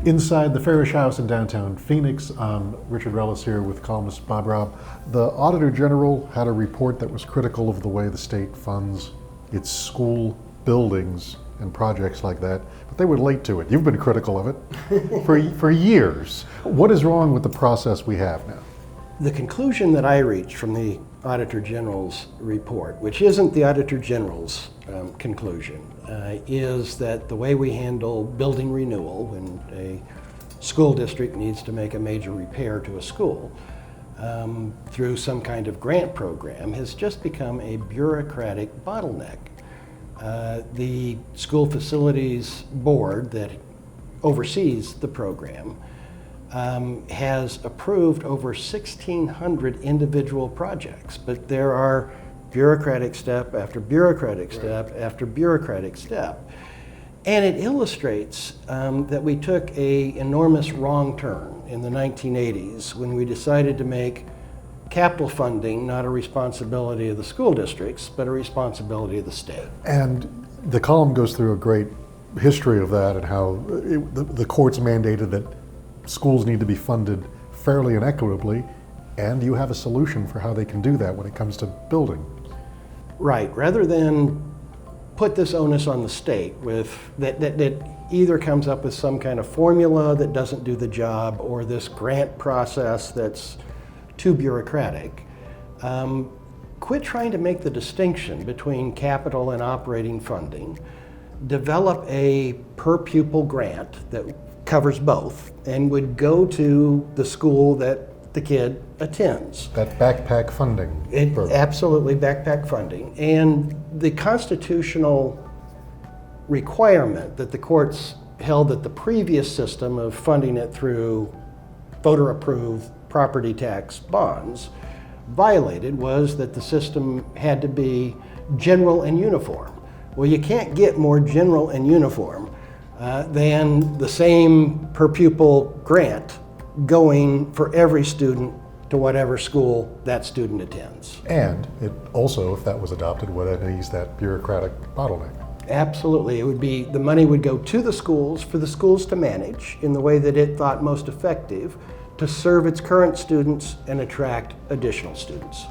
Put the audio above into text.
Inside the Farish House in downtown Phoenix, Richard Rellis here with columnist Bob Robb. The Auditor General had a report that was critical of the way the state funds its school buildings and projects like that, but they were late to it. You've been critical of it for years. What is wrong with the process we have now? The conclusion that I reached from the Auditor General's report, which isn't the Auditor General's conclusion, is that the way we handle building renewal when a school district needs to make a major repair to a school through some kind of grant program has just become a bureaucratic bottleneck. The School Facilities Board that oversees the program has approved over 1,600 individual projects, but there are bureaucratic step after bureaucratic step after bureaucratic step. And it illustrates that we took an enormous wrong turn in the 1980s when we decided to make capital funding not a responsibility of the school districts, but a responsibility of the state. And the column goes through a great history of that and how the courts mandated that schools need to be funded fairly and equitably, and you have a solution for how they can do that when it comes to building. Right. Rather than put this onus on the state that either comes up with some kind of formula that doesn't do the job or this grant process that's too bureaucratic, quit trying to make the distinction between capital and operating funding. Develop a per pupil grant that covers both and would go to the school that the kid attends. That backpack funding. Absolutely, backpack funding. And the constitutional requirement that the courts held that the previous system of funding it through voter-approved property tax bonds violated was that the system had to be general and uniform. Well, you can't get more general and uniform than the same per pupil grant going for every student to whatever school that student attends. And it also, if that was adopted, would ease that bureaucratic bottleneck. Absolutely. It would be, the money would go to the schools for the schools to manage in the way that it thought most effective to serve its current students and attract additional students.